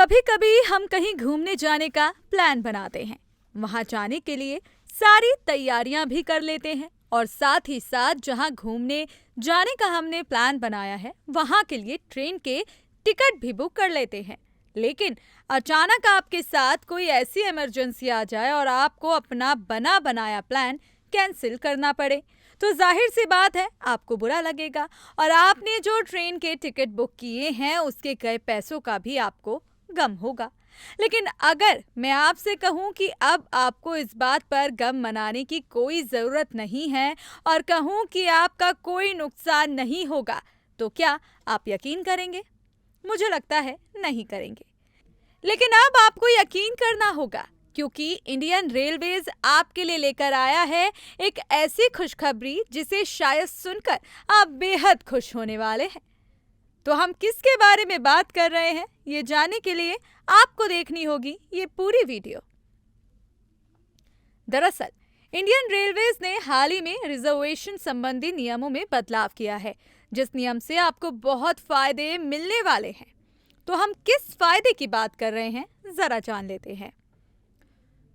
कभी कभी हम कहीं घूमने जाने का प्लान बनाते हैं। वहां जाने के लिए सारी तैयारियां भी कर लेते हैं और साथ ही साथ जहां घूमने जाने का हमने प्लान बनाया है वहां के लिए ट्रेन के टिकट भी बुक कर लेते हैं। लेकिन अचानक आपके साथ कोई ऐसी इमरजेंसी आ जाए और आपको अपना बना बनाया प्लान कैंसिल करना पड़े, तो जाहिर सी बात है आपको बुरा लगेगा और आपने जो ट्रेन के टिकट बुक किए हैं उसके गए पैसों का भी आपको गम होगा। लेकिन अगर मैं आपसे कहूं कि अब आपको इस बात पर गम मनाने की कोई ज़रूरत नहीं है और कहूं कि आपका कोई नुकसान नहीं होगा, तो क्या आप यकीन करेंगे? मुझे लगता है नहीं करेंगे। लेकिन अब आपको यकीन करना होगा क्योंकि इंडियन रेलवेज आपके लिए लेकर आया है एक ऐसी खुशखबरी जिसे शायद सुनकर आप बेहद खुश होने वाले हैं। तो हम किसके बारे में बात कर रहे हैं, ये जानने के लिए आपको देखनी होगी ये पूरी वीडियो। दरअसल इंडियन रेलवेज ने हाल ही में रिजर्वेशन संबंधी नियमों में बदलाव किया है, जिस नियम से आपको बहुत फायदे मिलने वाले हैं। तो हम किस फायदे की बात कर रहे हैं, जरा जान लेते हैं।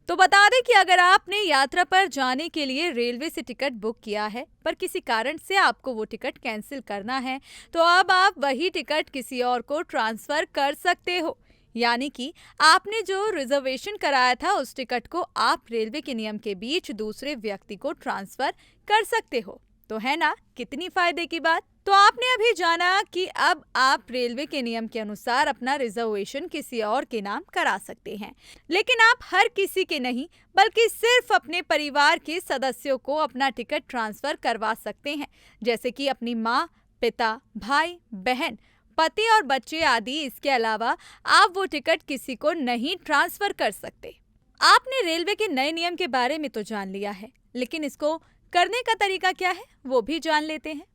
तो बता दें कि अगर आपने यात्रा पर जाने के लिए रेलवे से टिकट बुक किया है पर किसी कारण से आपको वो टिकट कैंसिल करना है, तो अब आप वही टिकट किसी और को ट्रांसफर कर सकते हो। यानी कि आपने जो रिजर्वेशन कराया था उस टिकट को आप रेलवे के नियम के बीच दूसरे व्यक्ति को ट्रांसफर कर सकते हो। तो है ना कितनी फायदे की बात। तो आपने अभी जाना कि अब आप रेलवे के नियम के अनुसार अपना रिजर्वेशन किसी और के नाम करा सकते हैं, लेकिन आप हर किसी के नहीं बल्कि सिर्फ अपने परिवार के सदस्यों को अपना टिकट ट्रांसफर करवा सकते हैं, जैसे कि अपनी माँ, पिता, भाई, बहन, पति और बच्चे आदि। इसके अलावा आप वो टिकट किसी को नहीं ट्रांसफर कर सकते। आपने रेलवे के नए नियम के बारे में तो जान लिया है, लेकिन इसको करने का तरीका क्या है वो भी जान लेते हैं।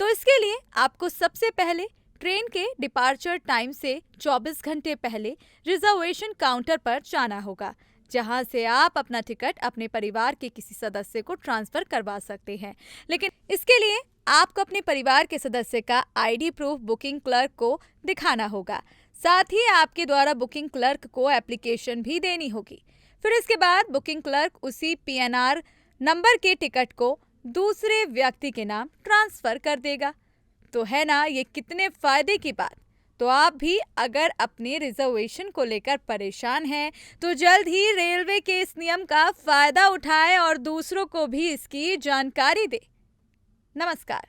तो इसके लिए आपको सबसे पहले ट्रेन के डिपार्चर टाइम से 24 घंटे पहले रिजर्वेशन काउंटर पर जाना होगा, जहां से आप अपना टिकट अपने परिवार के किसी सदस्य को ट्रांसफर करवा सकते हैं। लेकिन इसके लिए आपको अपने परिवार के सदस्य का आईडी प्रूफ बुकिंग क्लर्क को दिखाना होगा। साथ ही आपके द्वारा बुकिंग क्लर्क को एप्लीकेशन भी देनी होगी। फिर इसके बाद बुकिंग क्लर्क उसी पीएनआर नंबर के टिकट को दूसरे व्यक्ति के नाम ट्रांसफर कर देगा। तो है ना ये कितने फायदे की बात। तो आप भी अगर अपने रिजर्वेशन को लेकर परेशान हैं तो जल्द ही रेलवे के इस नियम का फायदा उठाएं और दूसरों को भी इसकी जानकारी दें। नमस्कार।